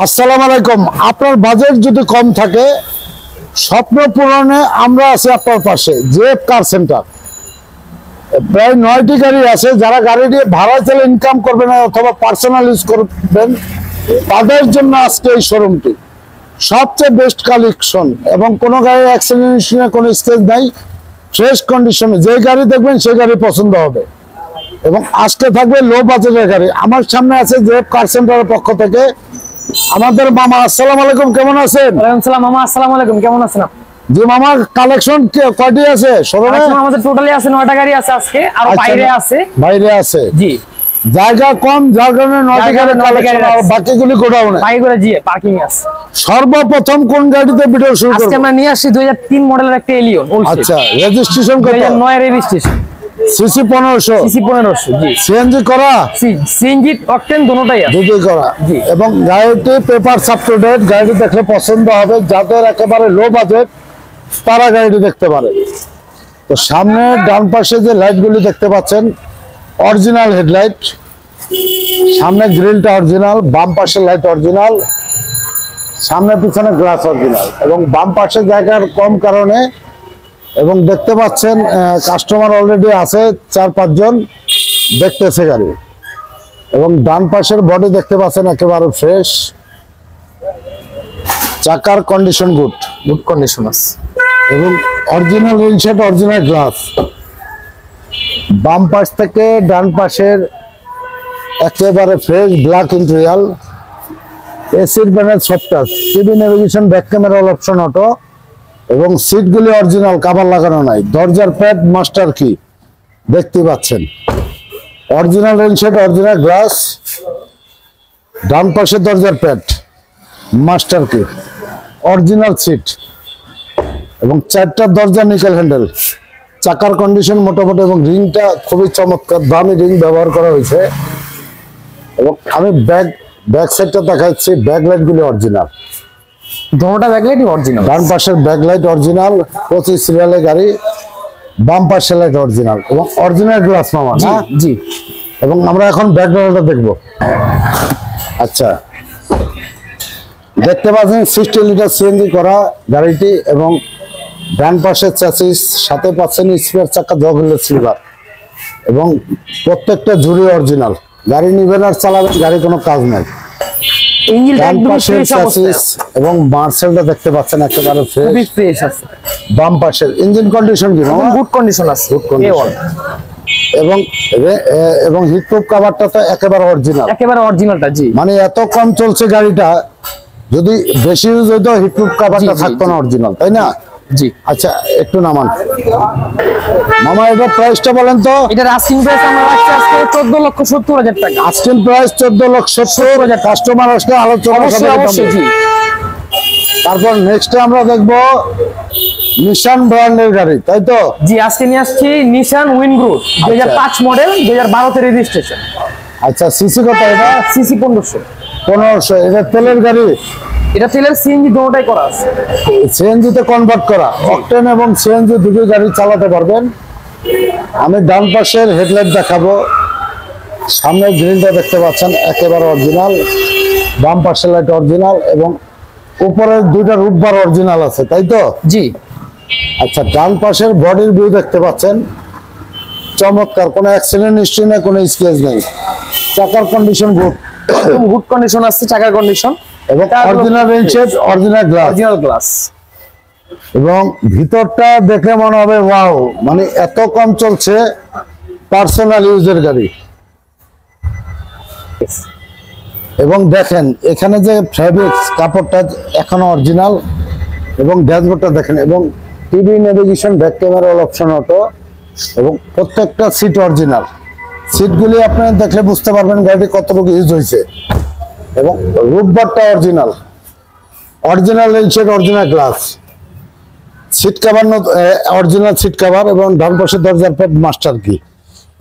আসসালামু আলাইকুম। আপনার বাজেট যদি কম থাকে, স্বপ্ন পূরণে আমরা আছি আপনার পাশে। জেএফ কার সেন্টার। প্রায় 9টি গাড়ি আছে। যারা গাড়ি দিয়ে ভাড়া চালে ইনকাম করবেন অথবা পার্সোনাল ইউজ করবেন, তাদের জন্য আজকে এই শোরুমটি সবচেয়ে বেস্ট কালেকশন এবং কোনো গাড়ির অ্যাক্সিডেন্ট কোনো স্কেচ নাই, ফ্রেশ কন্ডিশনে। যে গাড়ি দেখবেন সেই গাড়ি পছন্দ হবে এবং আজকে থাকবে লো বাজেটের গাড়ি। আমার সামনে আছে জেএফ কার সেন্টারের পক্ষ থেকে আমাদের মামা। আসসালামু আলাইকুম, কেমন আছেন? ওয়ালাইকুম আসসালাম মামা, আসসালামু আলাইকুম, কেমন আছেন আপনি? জি মামা, কালেকশন কয়টি আছে শোরুমে? আমাদের টোটালি আছে 9টা গাড়ি আছে আজকে, আর বাইরে আছে। বাইরে আছে, জি। জায়গা কম, যার কারণে 9টি গাড়ি কালেকশন, আর বাকিগুলি গোডাউনে। বাইরে জি পার্কিং আছে। সর্বপ্রথম কোন গাড়িতে ভিডিও শুরু করব? আজকে আমরা নিয়ে আসি 2003 মডেলের একটা এলিয়ন। আচ্ছা, রেজিস্ট্রেশন কত? 2009 এর রেজিস্ট্রেশন। সিসি 1500। সিসি 1500 জি। সিএনজি করা? সিএনজি অকটেন দুটোই আছে। দুটোই করা জি। এবং গাড়িটি পেপার আপ টু ডেট। গাড়িটি দেখলে পছন্দ হবে। যাদের একেবারে লো বাজেট তারা গাড়িটি দেখতে পারে। তো সামনে ডান পাশে যে লাইটগুলি দেখতে পাচ্ছেন, অরিজিনাল হেডলাইট। সামনে গ্রিলটা অরিজিনাল, বাম পাশে লাইট অরিজিনাল, সামনে পিছনে গ্লাস অরিজিনাল এবং বাম পাশে জায়গার কম কারণে এবং দেখতে পাচ্ছেন কাস্টমার অলরেডি আছে 4-5 জন দেখতেছে গাড়ি। এবং ডান পাশের বডি দেখতে পাচ্ছেন একেবারে ফ্রেশ, চাকার কন্ডিশন গুড কন্ডিশন আছে এবং অরিজিনাল রিলশেড, অরিজিনাল গ্লাস। বাম পাশ থেকে ডান পাশের একেবারে ফ্রেশ ব্ল্যাক ইন্টেরিয়াল, এসির panel soft touch, TV navigation, back camera all option auto এবং সিটগুলি অরিজিনাল, কভার লাগানো নাই। দরজার প্যাড মাস্টার কি দেখতে পাচ্ছেন, অরিজিনাল রিলশেড, অরিজিনাল গ্লাস। ডান পাশে দরজার প্যাড মাস্টার কি, অরিজিনাল সিট এবং 4টা দরজা নিকেল হ্যান্ডেল। চাকার কন্ডিশন মোটামুটি এবং রিংটা খুবই চমৎকার, দামি রিং ব্যবহার করা হয়েছে। এবং আমি ব্যাক সাইডটা দেখাচ্ছি, ব্যাকলাইট গুলি অরিজিনাল, দুটোটা ব্যাকলাইট অরিজিনাল। ডান পাশের ব্যাকলাইট অরিজিনাল, 25 সিরিয়ালের গাড়ি। বাম পাশের লাইট অরিজিনাল এবং অরিজিনাল গ্লাস মামা। জি জি। এবং আমরা এখন ব্যাকগ্রাউন্ডটা দেখবো। আচ্ছা, দেখতে পাচ্ছেন 60 লিটার সিএনজি করা গাড়িটি এবং ডান পাশের চ্যাসিস, সাথে পাচ্ছেন স্পেয়ার চাকা, জগলের সিলভার এবং প্রত্যেকটা ঝুড়ি অরিজিনাল। গাড়ি নিবেন আর চালাবেন, গাড়ি কোনো কাজ নাই। ডান পাশের চ্যাসিস এবং মার্সেলটা দেখতে পাচ্ছেন একেবারে ফ্রেশ আছে। বাম পাশের ইঞ্জিন কন্ডিশন কি মামা? গুড কন্ডিশন আছে, গুড কন্ডিশন এবং হিটপ্রুফ কভারটা তো একেবারে অরিজিনাল, একেবারে অরিজিনালটা। জি, মানে এত কম চলছে গাড়িটা, যদি বেশি ইউজ হইতো হিটপ্রুফ কভারটা থাকতো না অরিজিনাল, তাই না? জি। আচ্ছা, একটু নামান মামা, এটা প্রাইসটা বলেন তো। এটার আস্কিং প্রাইস আমরা রাখছি আজকে 14,70,000 টাকা। Asking price 14,70,000। কাস্টমার আসলে আলোচনা অবশ্যই। জি। তারপর নেক্সটে আমরা দেখবো নিশান ব্র্যান্ডের গাড়ি, তাই তো? জি, আজকে নিয়ে আসছি নিশান উইনগ্রো 2005 মডেল, 2012 তে রেজিস্ট্রেশন। আচ্ছা, সিসি কত এটা? সিসি 1500। 1500। এটা তেলের গাড়ি? এটা তেলের সিএনজি দুটোটাই করা আছে। সিএনজি তে কনভার্ট করা, অকটেন এবং সিএনজি দুটোই গাড়ি চালাতে পারবেন। আমি ডান পাশের হেডলাইট দেখাবো। সামনের গ্রিলটা দেখতে পাচ্ছেন একেবারে অরিজিনাল, বাম পাশের লাইট অরিজিনাল এবং উপরের 2টা রুফবার অরিজিনাল আছে, তাই তো? জি। আচ্ছা, ডান পাশের বডির ভিউ দেখতে পাচ্ছেন চমৎকার, কোনো অ্যাক্সিডেন্ট হিস্ট্রি নেই, কোনো স্ক্র্যাচ নেই। চাকার কন্ডিশন গুড, গুড কন্ডিশন আছে, চাকার কন্ডিশন এবং অরিজিনাল রিলশেড, অরিজিনাল গ্লাস এবং ভিতরটা দেখে মনে হবে ওয়াও, মানে এত কম চলছে, পার্সোনাল ইউজের গাড়ি। এবং দেখেন এখানে যে ফ্যাব্রিক্স কাপড়টা এখনো অরিজিনাল এবং ড্যাশবোর্ডটা দেখেন এবং TV navigation, back camera all option auto এবং প্রত্যেকটা সিট অরিজিনাল। সিটগুলি আপনারা দেখলে বুঝতে পারবেন গাড়িটি কতটুকু ইউজ হয়েছে এবং রুফবারটা অরিজিনাল, অরিজিনাল রিলশেড, original glass. Seat cover original seat cover এবং ডান পাশে দরজার প্যাড মাস্টার কি।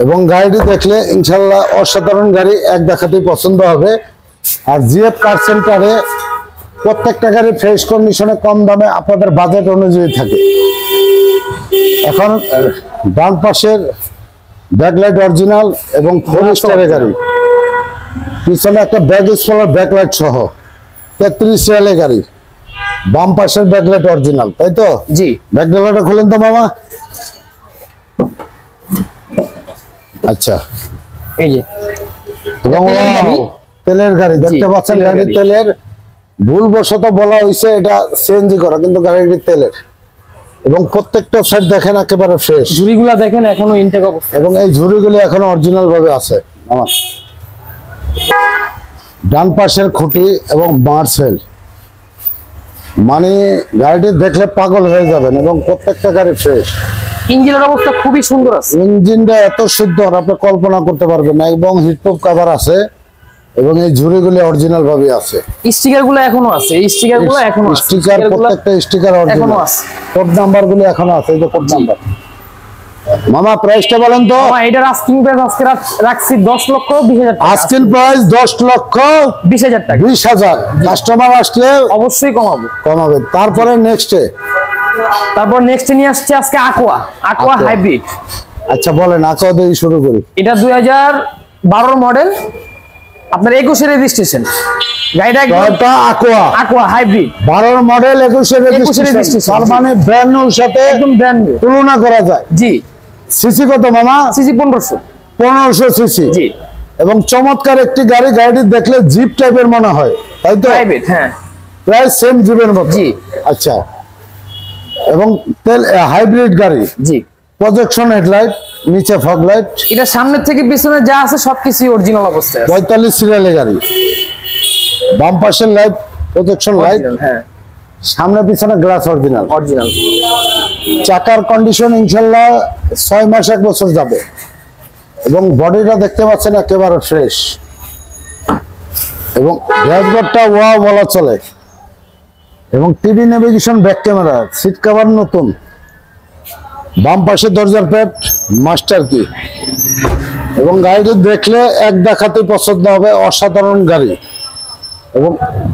এবং গাড়িটি দেখলে ইনশাল্লাহ অসাধারণ গাড়ি, এক দেখাতেই পছন্দ হবে। আর জিএফ কার সেন্টারে প্রত্যেকটা গাড়ি ফ্রেশ কন্ডিশনে, কম দামে, আপনাদের বাজেট অনুযায়ী থাকে। এখন ডান পাশের ব্যাকলাইট অরিজিনাল এবং 4 স্টারের গাড়ি, পিছনে একটা ব্যাক স্পলার ব্যাকলাইট সহ 33 সিরিয়ালের গাড়ি, বাম পাশের ব্যাকলাইট অরিজিনাল, তাই তো? জি। ব্যাকলাইটটা খুলেন তো মামা। আচ্ছা, এই যে এবং তেলের গাড়ি দেখতে পাচ্ছেন, তেলের গাড়ি গাড়ি। তেলের, ভুলবশত বলা হয়েছে এটা সিএনজি করা, কিন্তু গাড়িটি তেলের। এবং প্রত্যেকটা সাইড দেখেন একেবারে ফ্রেশ, ঝুড়িগুলা দেখেন এখনো ইনটেক অবস্থা। এবং এই ঝুড়িগুলি এখনো অরিজিনাল ভাবে আছে আমার। ডান পাশের খুঁটি এবং মার্সেল, মানে গাড়িটি দেখলে পাগল হয়ে যাবেন, এবং প্রত্যেকটা গাড়ি ফ্রেশ। ইঞ্জিনের অবস্থা খুবই সুন্দর আছে। ইঞ্জিনটা এত সুন্দর আপনি কল্পনা করতে পারবেন না, এবং হিটপ্রুফ কভার আছে, এবং এই ঝুড়িগুলি অরিজিনাল ভাবে আছে। স্টিকার গুলো এখনো আছে, এই স্টিকার গুলো এখনো আছে। স্টিকার, প্রত্যেকটা স্টিকার এখনো অরিজিনাল আছে। কোড নাম্বার গুলো এখনো আছে, এই যে কোড নাম্বার। মামা প্রাইসটা বলেন তো। এটার আস্কিং প্রাইস আজকে রাখছি 10,20,000 টাকা। আস্কিং প্রাইস 20,000 টাকা। 10,20,000। কাস্টমার আসলে অবশ্যই কমাবো। কমাবে। তারপরে নেক্সটে, তারপর নেক্সট নিয়ে আসছে আজকে আকোয়া Aqua। হাইব্রিড। আচ্ছা বলেন, আকোয়া দিয়ে শুরু করি। এটা 2012 মডেল, আপনার 21 রেজিস্ট্রেশন। গাড়িটা Toyota Aqua Aqua hybrid 12 model, 21 registration, registration। তার মানে ব্র্যান্ড নিউর সাথে একদম ব্র্যান্ড নিউ। তুলনা করা যায়। জি। সিসি কত মামা? সিসি 1500। 1500 সিসি। জি। এবং চমৎকার একটি গাড়ি, গাড়িটি দেখলে জিপ টাইপের মনে হয়, তাই তো? প্রাইভেট, হ্যাঁ। প্রায় সেম জিপের মতো। জি। আচ্ছা, এবং তেল হাইব্রিড গাড়ি, জি। প্রজেকশন হেডলাইট, নিচে ফগ লাইট, এটা সামনের থেকে পিছনে যা আছে সবকিছু অরিজিনাল অবস্থায় আছে। 45 সিরিয়ালের গাড়ি, বাম পাশের লাইট, প্রজেকশন লাইট, Original, হ্যাঁ সামনে পিছনে গ্লাস অরিজিনাল। অরিজিনাল। চাকার কন্ডিশন ইনশাল্লাহ 6 মাস 1 বছর যাবে, এবং বডিটা দেখতে পাচ্ছেন একেবারে ফ্রেশ, এবং ড্যাশবোর্ডটা ওয়াও বলা চলে, এবং TV navigation, back camera, seat cover নতুন, বাম পাশে দরজার প্যাড, মাস্টার কি, এবং গাড়িটি দেখলে এক দেখাতেই পছন্দ হবে, অসাধারণ গাড়ি। এবং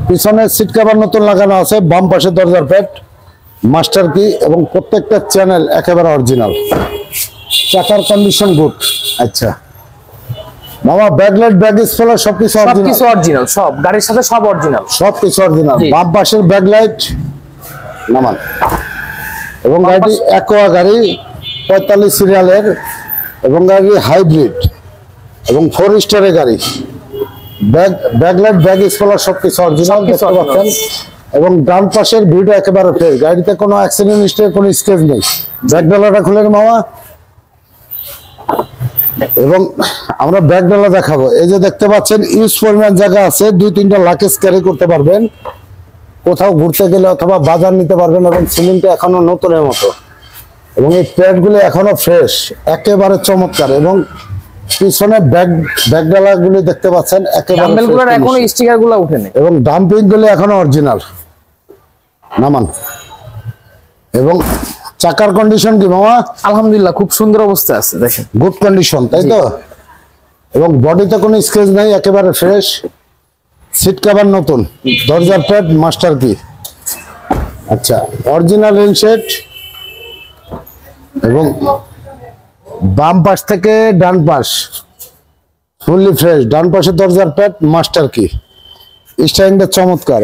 পিছনে সিট কভার নতুন লাগানো আছে, বাম পাশে দরজার প্যাড, মাস্টার কি, এবং প্রত্যেকটা চ্যানেল একেবারে অরিজিনাল। চাকার কন্ডিশন গুড। আচ্ছা মামা, ব্যাকলাইট, ব্যাক স্পয়লার সবকিছু সবকিছু অরিজিনাল, সব গাড়ির সাথে সব অরিজিনাল। সবকিছু অরিজিনাল। জি। বাম পাশের ব্যাকলাইট নামান, এবং গাড়িটি অ্যাকোয়া গাড়ি, 45 সিরিয়ালের, এবং গাড়ি হাইব্রিড, এবং 4 স্টারের গাড়ি। ব্যাকলাইট, ব্যাক স্পয়লার সবকিছু অরিজিনাল সবকিছু দেখতে পাচ্ছেন, এবং ডান পাশের ভিউটা একেবারে ফ্রেশ, গাড়িতে কোনো অ্যাক্সিডেন্ট হিস্ট্রি, কোনো স্কেচ নেই। ব্যাক ডালাটা খুলে মামা, এবং আমরা ব্যাক ডালা দেখাবো। এই যে দেখতে পাচ্ছেন ইউজ পরিমাণ জায়গা আছে, 2-3টা লাকেজ ক্যারি করতে পারবেন, কোথাও ঘুরতে গেলে অথবা বাজার নিতে পারবেন, এবং সিলিংটা এখনো নতুনের মতো, এবং এই প্যাডগুলো এখনো ফ্রেশ, একেবারে চমৎকার। এবং পিছনে ব্যাক ডালাগুলি দেখতে পাচ্ছেন একেবারে ডাম্বেলগুলোর fresh এখনো condition। স্টিকারগুলো উঠেনি। এবং ডাম্পিং গুলো এখনো অরিজিনাল নামান। এবং চাকার কন্ডিশন কি মামা? আলহামদুলিল্লাহ খুব সুন্দর অবস্থা আছে, দেখেন গুড কন্ডিশন, তাই তো? এবং বডিতে কোনো স্ক্র্যাচ নাই, একেবারে ফ্রেশ, সিট কভার নতুন, দরজার প্যাড, মাস্টার কি। আচ্ছা, অরিজিনাল রেনশেড, এবং বাম পাশ থেকে ডান পাশ ফুললি ফ্রেশ, ডান পাশে দরজার প্যাড, মাস্টার কি, স্টাইলিংটা চমৎকার,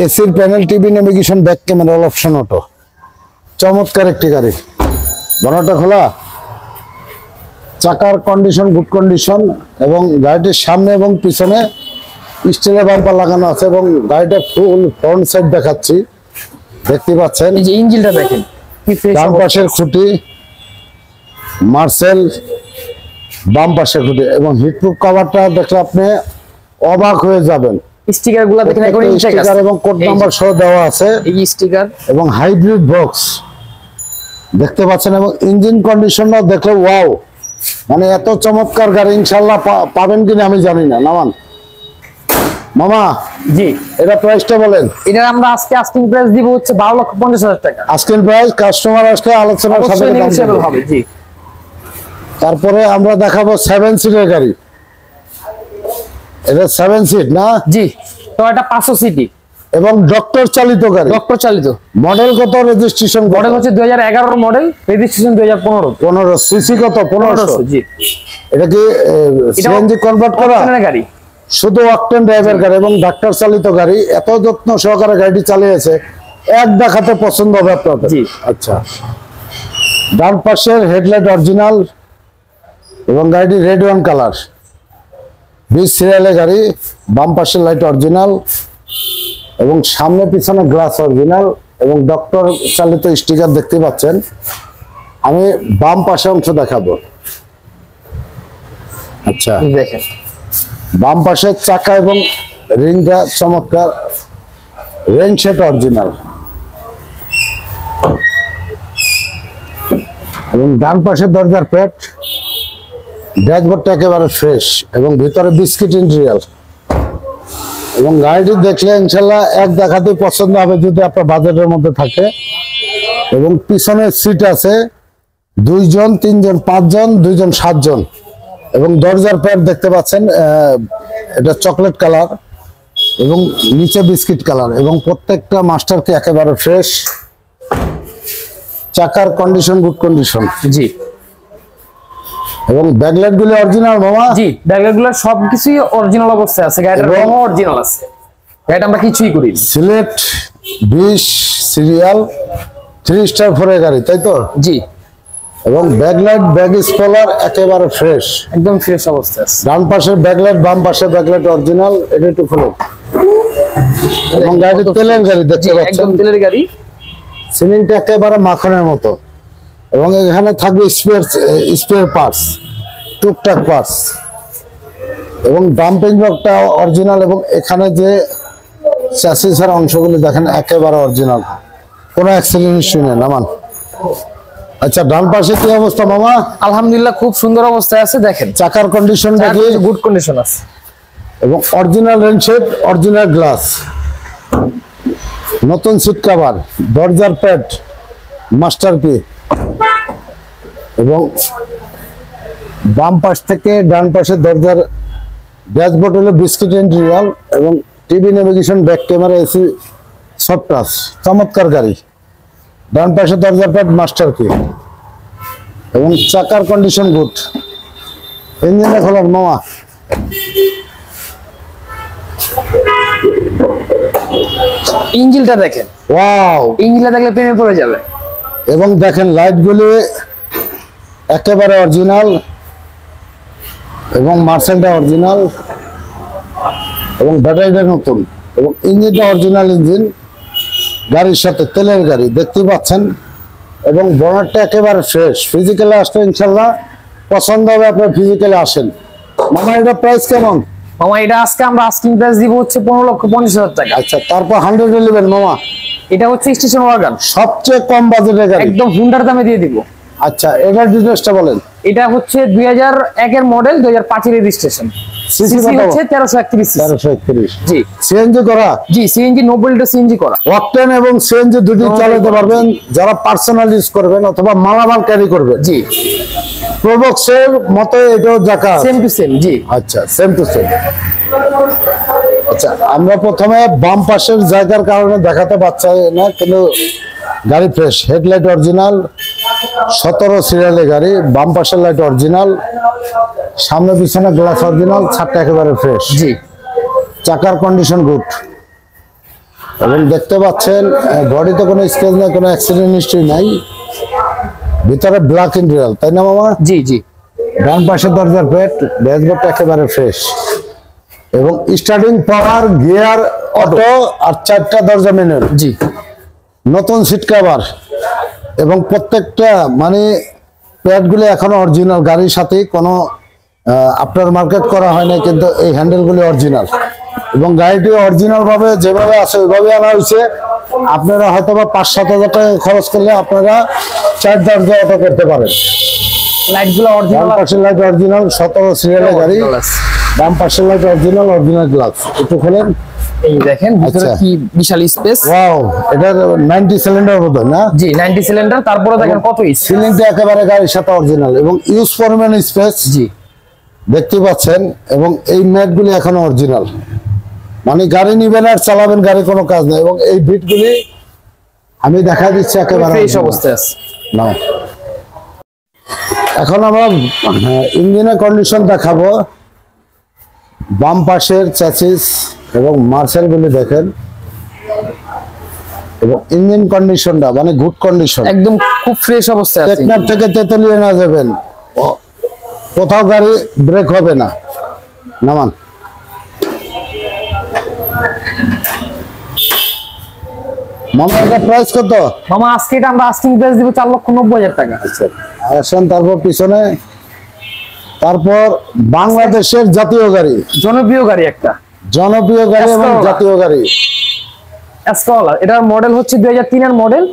এসির panel, TV navigation, back camera, all option auto, চমৎকার একটি গাড়ি। বনেটটা খোলা, চাকার কন্ডিশন গুড কন্ডিশন, এবং গাড়িটির সামনে এবং পিছনে স্টিলের বাম্পার লাগানো আছে, এবং গাড়িটা ফুল ফ্রন্ট সাইড দেখাচ্ছি, দেখতে পাচ্ছেন। এই যে ইঞ্জিনটা দেখেন কি ফ্রেশ। ডান পাশের খুঁটি, মার্সেল, বাম পাশের খুঁটি, এবং হিটপ্রুফ কভারটা দেখলে আপনি অবাক হয়ে যাবেন। স্টিকারগুলো দেখেন এখন ইনটেক স্টিকার আছে, এবং কোড নাম্বার সহ দেওয়া আছে, এই স্টিকার। এবং হাইব্রিড বক্স দেখতে পাচ্ছেন, এবং ইঞ্জিন কন্ডিশনটা দেখলে ওয়াও, মানে এত চমৎকার গাড়ি ইনশাল্লাহ পাবেন কিনা আমি জানি না। নামান মামা, জি। এটা প্রাইসটা বলেন। এটা আমরা আজকে আস্কিং প্রাইস দিব হচ্ছে 12,50,000 টাকা। আজকের প্রাইস কাস্টমার আসলে আলোচনার সাথে অবশ্যই দাম নেগোশিয়েবল বলবো। হবে, জি। তারপরে আমরা দেখাবো 7 সিটের গাড়ি, এটা 7 সিট না? জি, তো এটা 500 সিটি এবং ডক্টর চালিত গাড়ি, ডক্টর চালিত। মডেল কত, রেজিস্ট্রেশন মডেল হচ্ছে 2011 মডেল, রেজিস্ট্রেশন 2015। 15, সিসি কত? 1500। জি। এটা কি সিএনজি কনভার্ট করা? অপশনের গাড়ি, শুধু অকটেন ড্রাইভার গাড়ি এবং ডাক্তার চালিত গাড়ি, এত যত্ন সহকারে গাড়িটি চালিয়েছে, এক দেখাতে পছন্দ হবে আপনাদের। জি। আচ্ছা, ডান পাশের হেডলাইট অরিজিনাল এবং গাড়িটি রেড ওয়ান কালার, 20 সিরিয়ালের গাড়ি, বাম পাশের লাইট অরিজিনাল এবং সামনে পিছনে গ্লাস অরিজিনাল এবং ডক্টর চালিত স্টিকার দেখতে পাচ্ছেন। আমি বাম পাশে অংশ দেখাবো। আচ্ছা, দেখেন বাম পাশের চাকা এবং রিংটা চমৎকার, রেন সেট অরিজিনাল এবং ডান পাশের দরজার প্যাড, ড্যাশবোর্ডটা একেবারে ফ্রেশ এবং ভিতরে বিস্কিট ইন্টেরিয়াল এবং গাড়িটি দেখলে ইনশাল্লাহ এক দেখাতেই পছন্দ হবে যদি আপনার বাজেটের মধ্যে থাকে। এবং পিছনে সিট আছে 2 জন, 3 জন, 5 জন, 2 জন, 7 জন এবং দরজার প্যাড দেখতে পাচ্ছেন, এটা চকলেট কালার এবং নিচে বিস্কিট কালার এবং প্রত্যেকটা মাস্টারকে একেবারে ফ্রেশ। চাকার কন্ডিশন গুড কন্ডিশন। জি এবং ব্যাকলাইট গুলো অরিজিনাল মামা। জি, ব্যাকলাইটগুলো সবকিছুই অরিজিনাল অবস্থায় আছে, গাড়িটার এবং- রঙও অরিজিনাল আছে, গাড়িটা আমরা কিছুই করি না। সিলেট 20 সিরিয়াল 3 স্টার 4 গাড়ি, তাই তো? জি, এবং ব্যাকলাইট ব্যাগ স্পলার একেবারে ফ্রেশ, একদম ফ্রেশ অবস্থায় আছে। ডান পাশের ব্যাকলাইট, বাম পাশের ব্যাকলাইট অরিজিনাল। এটা একটু খুলো। এবং গাড়ি তেলের গাড়ি জি, দেখতে পাচ্ছেন, একদম তেলের গাড়ি। সিলিংটা একেবারে মাখনের মতো এবং এখানে থাকবে স্পেয়ার পার্টস, টুকটাক পার্টস এবং ডাম্পিং ব্লকটা অরিজিনাল এবং এখানে যে চ্যাসিসের অংশগুলো দেখেন একেবারে অরিজিনাল, কোনো অ্যাক্সিডেন্ট ইস্যু নেই। নামান। আচ্ছা, ডান পাশে কি অবস্থা মামা? আলহামদুলিল্লাহ খুব সুন্দর অবস্থায় আছে, দেখেন চাকার কন্ডিশনটা কি? গুড কন্ডিশন আছে এবং অরিজিনাল রেনশেড, অরিজিনাল গ্লাস, নতুন সিট কভার, দরজার প্যাড মাস্টার কি এবং বাম পাশ থেকে ডান পাশে দরজার ড্যাশবোর্ড হলো বিস্কিট ইন্টেরিয়াল এবং TV navigation, back camera, AC, সব টাচ, চমৎকার গাড়ি। ডান পাশে দরজার প্যাড মাস্টার কি এবং চাকার কন্ডিশন গুড। ইঞ্জিনটা খোলার মামা। ইঞ্জিনটা দেখেন, ওয়াও! ইঞ্জিনটা দেখলে প্রেমে পড়ে যাবে। এবং দেখেন লাইটগুলি একেবারে অরিজিনাল এবং মার্সেলটা অরিজিনাল এবং ব্যাটারিটা নতুন এবং ইঞ্জিনটা অরিজিনাল ইঞ্জিন, গাড়ির সাথে তেলের গাড়ি দেখতে পাচ্ছেন এবং বনারটা একেবারে ফ্রেশ। ফিজিক্যালে আসলে ইনশাল্লাহ পছন্দ হবে, আপনার ফিজিক্যালে আসেন। মামা, এটা প্রাইস কেমন? মামা এটা আজকে আমরা আস্কিং প্রাইস দিব হচ্ছে 15,50,000 টাকা। আচ্ছা, তারপর 100 নেবেন মামা। এটা হচ্ছে স্টেশন ওয়াগন, সবচেয়ে কম বাজেটের গাড়ি। একদম হুন্ডার দামে দিয়ে দিব। আচ্ছা, এটার ডিটেলসটা বলেন। এটা হচ্ছে 2001 এর মডেল, 2005 এর রেজিস্ট্রেশন, সিসি সিসি হচ্ছে 1331 সিসি। 1331। জি সিএনজি করা, জি, সিএনজি 90 লিটার সিএনজি করা। অকটেন এবং সিএনজি দুটি চালাতে পারবেন যারা পার্সোনাল ইউজ করবেন অথবা মালামাল ক্যারি করবেন। জি, প্রোবক্সের মতো এটাও জাকা। Same to same. জি, আচ্ছা, সেম টু সেম। আচ্ছা, আমরা প্রথমে বাম পাশের জায়গার কারণে দেখাতে পাচ্ছি না, কিন্তু গাড়ি ফ্রেশ, হেডলাইট অরিজিনাল, 17 সিরিয়ালের গাড়ি, বাম পাশের লাইট অরিজিনাল, সামনে পিছনে গ্লাস অরিজিনাল, ছাদটা একেবারে ফ্রেশ। জি, চাকার কন্ডিশন গুড এবং দেখতে পাচ্ছেন বডিতে কোনো স্ক্র্যাচ নাই, কোনো অ্যাক্সিডেন্ট হিস্ট্রি নাই, ভিতরে ব্ল্যাক ইন্টেরিয়াল, তাই না মামা? জি, জি, ডান পাশে দরজার প্লেট, ড্যাশবোর্ডটা একেবারে ফ্রেশ এবং স্টার্টিং পাওয়ার, গিয়ার অটো আর 4টা দরজা ম্যানুয়াল, জি, নতুন সিট কভার এবং প্রত্যেকটা মানে প্যাডগুলো এখনো অরিজিনাল, গাড়ির সাথে কোনো আপনার মার্কেট করা হয় না, কিন্তু এই হ্যান্ডেলগুলি অরিজিনাল এবং গাড়িটি অরিজিনাল ভাবে যেভাবে আছে ওইভাবে আনা হয়েছে। আপনারা হয়তো বা 5-7 হাজার টাকা খরচ করলে আপনারা 4 দরজা অটো করতে পারেন। লাইটগুলো ডান অরিজিনাল পাশের লাইট অরিজিনাল, 17 সিরিয়ালের গাড়ি, বাম পাশের লাইট অরিজিনাল, অরিজিনাল গ্লাস। একটু খোলেন। এই দেখেন ভিতরে আচ্ছা। কি বিশাল স্পেস। ওয়াও, এটার 90 সিলিন্ডার বোধ হয় না? জি, 90 সিলিন্ডার, তারপরে দেখেন কত স্পেস। সিলিংটা একেবারে গাড়ির সাথে অরিজিনাল এবং ইউজ পরিমাণ স্পেস জি, দেখতে পাচ্ছেন এবং এই ম্যাটগুলি এখনো অরিজিনাল, মানে গাড়ি নিবেন আর চালাবেন, গাড়ি কোনো কাজ নেই এবং এই বিটগুলি আমি দেখা দিচ্ছি একেবারে ফ্রেশ original। অবস্থায় আছে। না, এখন আমরা ইঞ্জিনের কন্ডিশন দেখাবো। বাম পাশের চ্যাসিস এবং মার্সেল গুলি দেখেন, এবং ইঞ্জিন কন্ডিশনটা মানে গুড কন্ডিশন, একদম খুব ফ্রেশ অবস্থায় আছে। টেকনাফ থেকে তেতুলিয়া না যাবেন, কোথাও গাড়ি ব্রেক হবে না। নামান। মামা এটা প্রাইস কত? মামা আজকে এটা আমরা আস্কিং প্রাইস দিব 4,90,000 টাকা। আসেন তারপর পিছনে, তারপর বাংলাদেশের জাতীয় গাড়ি, জনপ্রিয় গাড়ি একটা, জনপ্রিয় গাড়ি এবং Escalade। জাতীয় গাড়ি। এসকালা, এটার মডেল হচ্ছে 2003 এর মডেল,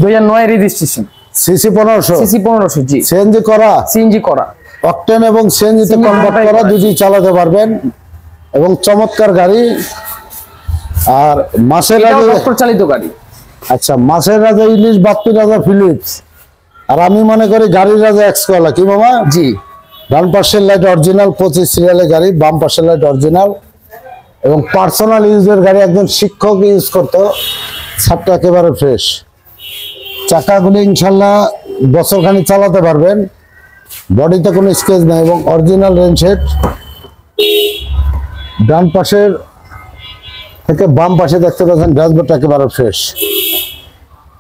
2009 রেজিস্ট্রেশন, সিসি 1500, সিসি 1500, জি সিএনজি করা, সিএনজি করা, অকটেন এবং সিএনজি তে CNG কনভার্ট করা, করা, দুটি চালাতে পারবেন এবং চমৎকার গাড়ি। আর মাসের এটাও রাজা, ডক্টর চালিত গাড়ি। আচ্ছা মাসের রাজা ইলিশ, বাপ্পির রাজা ফিলিপস, আর আমি মনে করি গাড়ির রাজা এক্সকলা। কি মামা? জি ডান পাশের লাইট অরিজিনাল 25 সিরিয়ালের গাড়ি, বাম পাশের লাইট অরিজিনাল এবং পার্সোনাল ইউজের গাড়ি, একজন শিক্ষক ইউজ করতো। ছাদটা একেবারে ফ্রেশ, চাকাগুলি ইনশাল্লাহ বছরখানি চালাতে পারবেন, বডিতে কোনো স্কেচ নাই এবং অরিজিনাল রেন সেট। ডান পাশের থেকে বাম পাশে দেখতে পাচ্ছেন ড্যাশবোর্ডটা একেবারে fresh,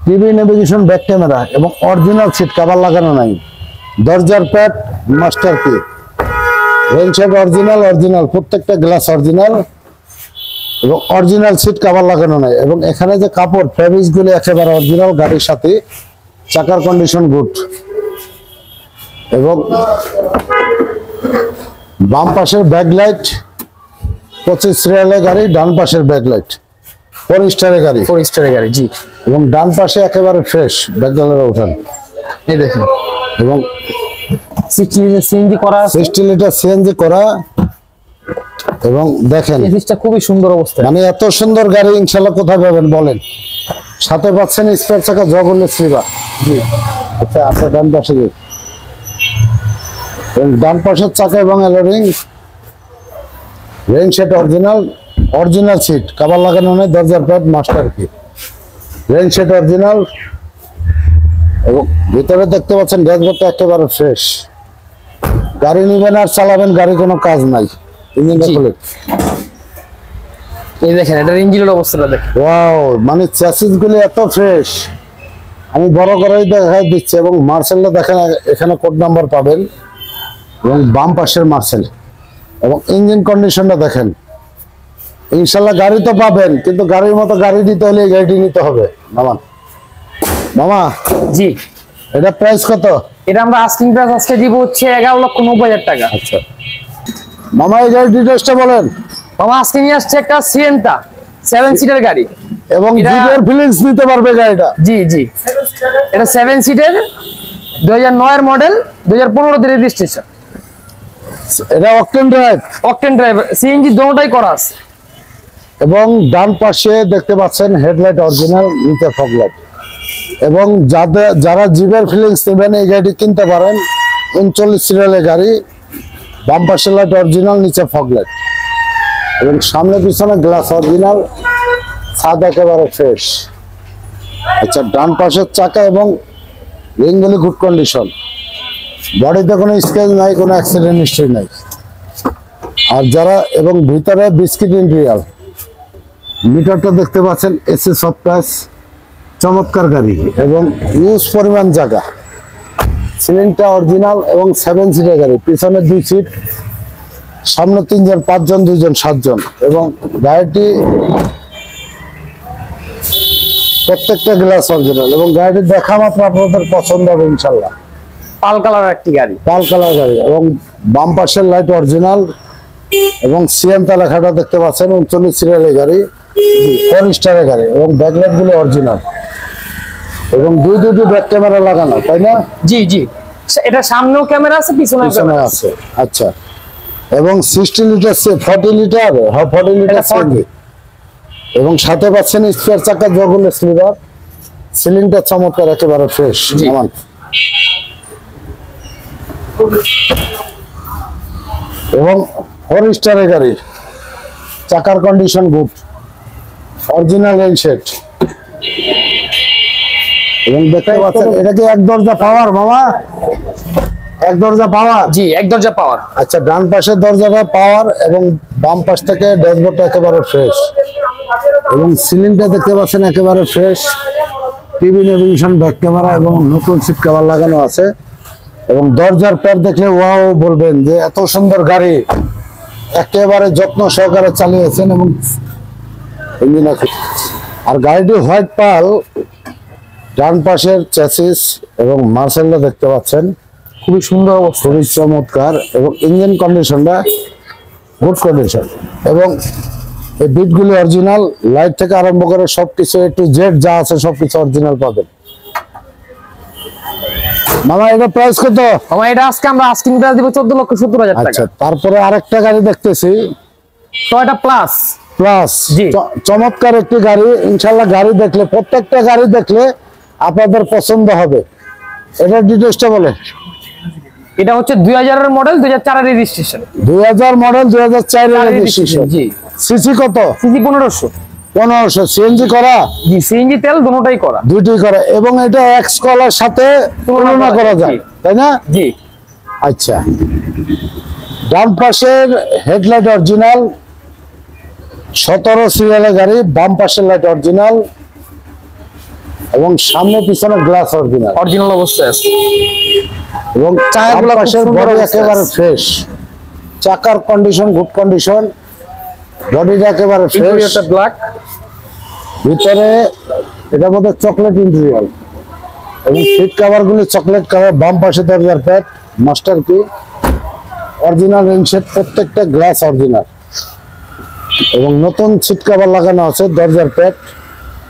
TV navigation, back camera এবং অরিজিনাল সিট কভার লাগানো নাই, দরজার প্যাড মাস্টার কি, রেন সেট অরিজিনাল, অরিজিনাল প্রত্যেকটা গ্লাস অরিজিনাল এবং অরিজিনাল সিট কভার লাগানো নাই। এবং এখানে যে কাপড় ফেব্রিক্স গুলো একেবারে অরিজিনাল গাড়ির সাথে, চাকার কন্ডিশন গুড এবং বাম পাশের ব্যাকলাইট 25 সিরিয়ালের গাড়ি, ডান পাশের ব্যাকলাইট 4 স্টারের গাড়ি, 4 স্টারের গাড়ি, জি এবং ডান পাশে একেবারে ফ্রেশ ব্যাকলাইটের উঠান। এই দেখুন, এবং 60 লিটার সিএনজি করা আছে, 60 লিটার সিএনজি করা। এবং দেখেন এই জিনিসটা খুবই সুন্দর অবস্থায়। মানে এত সুন্দর গাড়ি ইনশাল্লাহ কোথায় পাবেন বলেন? সাথে পাচ্ছেন স্পেয়ার চাকা জগন্নাথ শ্রীবার, জি আচ্ছা আচ্ছা ডান পাশে যে। এবং ডান পাশের চাকা এবং alloy ring, rain set original, original seat cover লাগানো নেই, দরজার প্যাড মাস্টার কি, রেন সেট অরিজিনাল। এবং ভিতরে দেখতে পাচ্ছেন ড্যাশবোর্ডটা একেবারে ফ্রেশ। গাড়ি নিবেন আর চালাবেন, গাড়ি কোনো কাজ নাই। ইঞ্জিনটা জি। খুলে এই দেখেন, এটার ইঞ্জিনের অবস্থাটা দেখেন। ওয়াও, মানে চ্যাসিস গুলি এত ফ্রেশ, আমি বড় করেই দেখাই দিচ্ছি। এবং মার্সেলটা দেখেন, এখানে কোড নাম্বার পাবেন এবং বাম পাশের মার্সেল এবং ইঞ্জিন কন্ডিশনটা দেখেন। ইনশাল্লাহ গাড়ি তো পাবেন, কিন্তু গাড়ির মতো গাড়ি দিতে হলে এই গাড়িটি নিতে হবে। মামা মামা জি, এটা প্রাইস কত? এটা আমরা আস্কিং প্রাইস আজকে দিব হচ্ছে 11,90,000 টাকা। আচ্ছা মামা এই গাড়ির ডিটেলসটা বলেন। মামা আজকে নিয়ে আসছে একটা সিয়েন্তা 7 সিটার গাড়ি, এবং এটা- জিপের ফিলিংস নিতে পারবে গাড়িটা। জি জি, এটা 7 সিটের, 2009 এর মডেল, 2015 তে রেজিস্ট্রেশন, এটা octane drive octane driver, CNG দোনোটাই করা আছে। এবং ডান পাশে দেখতে পাচ্ছেন হেডলাইট অরিজিনাল, নিচে ফগলাইট। এবং যারা জিপের ফিলিংস নেবেন এই গাড়িটি কিনতে পারেন, 39 সিরিয়ালের গাড়ি, বাম পাশের লাইট অরিজিনাল, নিচে ফগলাইট এবং সামনে পিছনে গ্লাস অরিজিনাল, ছাদ একেবারে ফ্রেশ। আচ্ছা ডান পাশের চাকা এবং রিংগুলি গুড কন্ডিশন, বডিতে কোনো স্ক্র্যাচ নাই, কোনো অ্যাক্সিডেন্ট হিস্ট্রি নাই। আর যারা এবং ভিতরে বিস্কিট ইন্টেরিয়াল, মিটারটা দেখতে পাচ্ছেন এসি সফটওয়্যার, চমৎকার গাড়ি এবং ইউজ পরিমাণ জায়গা, সিলিংটা অরিজিনাল এবং 7 সিটের গাড়ি, পিছনে 2 সিট, সামনে 3 জন, 5 জন, 2 জন, 7 জন। এবং গাড়িটি প্রত্যেকটা গ্লাস অরিজিনাল এবং গাড়িটি দেখা মাত্র আপনাদের পছন্দ হবে ইনশাল্লাহ। পাল কালার একটি গাড়ি, পাল কালার গাড়ি এবং বাম পাশের লাইট অরিজিনাল এবং সিএমটা লেখাটা দেখতে পাচ্ছেন, 39 সিরিয়ালের গাড়ি, 4 স্টারের গাড়ি এবং ব্যাকলাইট গুলো অরিজিনাল এবং দুটি ব্যাক ক্যামেরা লাগানো, তাই না? জি জি, এটা সামনেও ক্যামেরা আছে, পিছনেও পিছনে ক্যামেরা আছে। আছে। আচ্ছা এবং 60 লিটার 40 লিটার, হ্যাঁ 40 লিটার এটা 40 এবং সাথে পাচ্ছেন স্পেয়ার চাকা জগুল স্লিভার, সিলিংটা চমৎকার একেবারে ফ্রেশ। জি। আমার এবং 4 স্টারের গাড়ি, চাকার কন্ডিশন গুড, অরিজিনাল রেন সেট এবং দেখতে পাচ্ছেন এটা কি এক দরজা পাওয়ার মামা? এক দরজা পাওয়ার? জি, এক দরজা পাওয়ার। আচ্ছা ডান পাশের দরজাটা পাওয়ার এবং বাম পাশ থেকে ড্যাশবোর্ডটা একেবারে ফ্রেশ এবং সিলিংটা দেখতে পাচ্ছেন একেবারে fresh. TV navigation, back camera এবং নতুন সিট কভার লাগানো আছে এবং দরজার প্যাড দেখলে ওয়াও বলবেন যে এত সুন্দর গাড়ি, একেবারে যত্ন সহকারে চালিয়েছেন এবং ইঞ্জিন আর গাড়িটি হোয়াইট পাল। ডান পাশের চ্যাসিস এবং মার্সেলটা দেখতে পাচ্ছেন খুবই সুন্দর অবস্থা, খুবই চমৎকার এবং ইঞ্জিন কন্ডিশনটা গুড কন্ডিশন এবং এই বিটগুলি অরিজিনাল। লাইট থেকে আরম্ভ করে সবকিছু একটু জেড যা আছে সবকিছু অরিজিনাল পাবেন। মামা এটা প্রাইস কত? আমার এটা আজকে আমরা আস্কিং প্রাইস দিব 14,70,000 টাকা। আচ্ছা, তারপরে আরেকটা গাড়ি দেখতেছি টয়োটা প্লাস। প্লাস, জি। চমৎকার একটি গাড়ি। ইনশাআল্লাহ গাড়ি দেখলে, প্রত্যেকটা গাড়ি দেখলে আপনাদের পছন্দ হবে। এটার ডিটেইলসটা বলে। এটা হচ্ছে 2000 এর মডেল, 2004 এর রেজিস্ট্রেশন। 2000 মডেল, 2004 এর রেজিস্ট্রেশন। জি। সিসি কত? সিসি 1500। 1500। সিএনজি করা? জি, সিএনজি তেল দুটোই করা। দুইটাই করা এবং এটা এক্স কলার সাথে তুলনা করা যায়, তাই না? জি। আচ্ছা, ডান পাশের হেডলাইট অরিজিনাল, 17 সিরিয়ালের গাড়ি। বাম পাশের লাইট অরিজিনাল এবং সামনে পিছনে গ্লাস অরিজিনাল অবস্থায় আছে এবং টায়ারগুলো বাম খুব পাশের সুন্দর বডি অবস্থায় একেবারে আছে। ফ্রেশ, চাকার কন্ডিশন গুড কন্ডিশন, বডিটা একেবারে ফ্রেশ। ইন্টেরিয়রটা ব্ল্যাক, ভিতরে এটার মধ্যে চকলেট ইন্টেরিয়র এবং সিট কভার গুলি চকলেট কালার। বাম পাশে দরজার প্যাড মাস্টার কি অরিজিনাল রিংসেট, প্রত্যেকটা গ্লাস অরিজিনাল এবং নতুন সিট কভার লাগানো আছে, দরজার প্যাড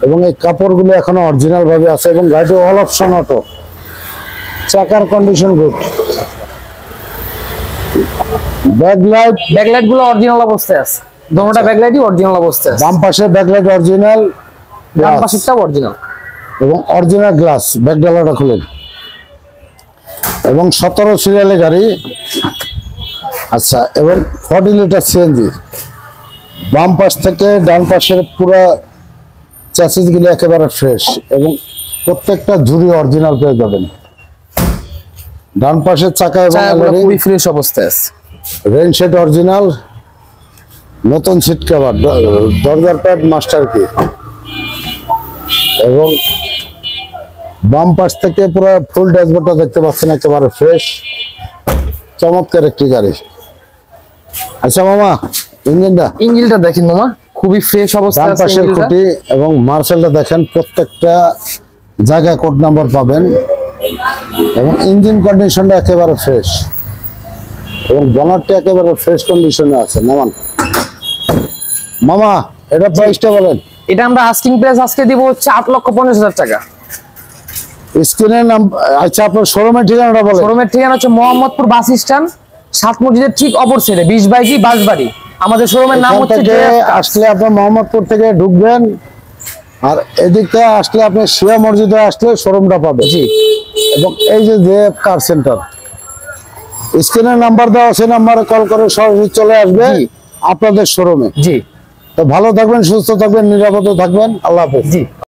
এবং এই কাপড়গুলো এখনো অরিজিনাল ভাবে আছে এবং গাড়িটি অল অপশন অটো, চাকার কন্ডিশন গুড। ব্যাকলাইট গুলো অরিজিনাল অবস্থায় আছে। দুটোটা ব্যাকলাইটই অরিজিনাল অবস্থায় আছে। বাম পাশে ব্যাকলাইট অরিজিনাল, ডান পাশেরটাও অরিজিনাল এবং অরিজিনাল গ্লাস। ব্যাক ডালাটা খুলেন এবং 17 সিরিয়ালের গাড়ি। আচ্ছা, এবং 40 লিটার সিএনজি। বাম পাশ থেকে ডান পাশের পুরো চ্যাসিস গুলো একেবারে ফ্রেশ এবং প্রত্যেকটা ঝুড়ি অরিজিনাল পেয়ে যাবেন। ডান পাশের চাকা এবং খুবই ফ্রেশ অবস্থায় আছে। রেইন শেড অরিজিনাল, নতুন সিট কভার, দরজার প্যাড মাস্টার কি এবং বাম পাশ থেকে পুরো ফুল ড্যাশবোর্ডটা দেখতে পাচ্ছেন একেবারে ফ্রেশ, চমৎকার একটি গাড়ি। আচ্ছা মামা, ইঞ্জিনটা দেখেন মামা, খুবই ফ্রেশ অবস্থায় ডান আছে পাশের ইঞ্জিনটা। খুঁটি এবং মার্সেলটা দেখেন, প্রত্যেকটা জায়গায় কোড নাম্বার পাবেন এবং ইঞ্জিন কন্ডিশনটা একেবারে ফ্রেশ এবং বনারটা একেবারে ফ্রেশ কন্ডিশনে আছে। নামান মামা, এটা প্রাইসটা বলেন। এটা আমরা আস্কিং প্রাইস আজকে দিব হচ্ছে 8,50,000 টাকা। স্ক্রিনের নাম। আচ্ছা, আপনার শোরুমের ঠিকানাটা বলেন। শোরুমের ঠিকানা হচ্ছে মোহাম্মদপুর বাস স্ট্যান্ড, 7 মসজিদের ঠিক অপর সাইডে 20/2 বাসবাড়ি। আমাদের শোরুমের নাম এখান হচ্ছে থেকে আসলে আপনার মোহাম্মদপুর থেকে ঢুকবেন আর এদিক থেকে আসলে আপনি শিয়া মসজিদে আসলে শোরুমটা পাবেন। জি। এবং এই যে জেএফ কার সেন্টার, স্ক্রিনের নাম্বার দেওয়া আছে, নাম্বারে কল করে সরাসরি চলে আসবে জি। আপনাদের শোরুমে। জি। তো ভালো থাকবেন, সুস্থ থাকবেন, নিরাপদে থাকবেন। আল্লাহ হাফেজ। জি।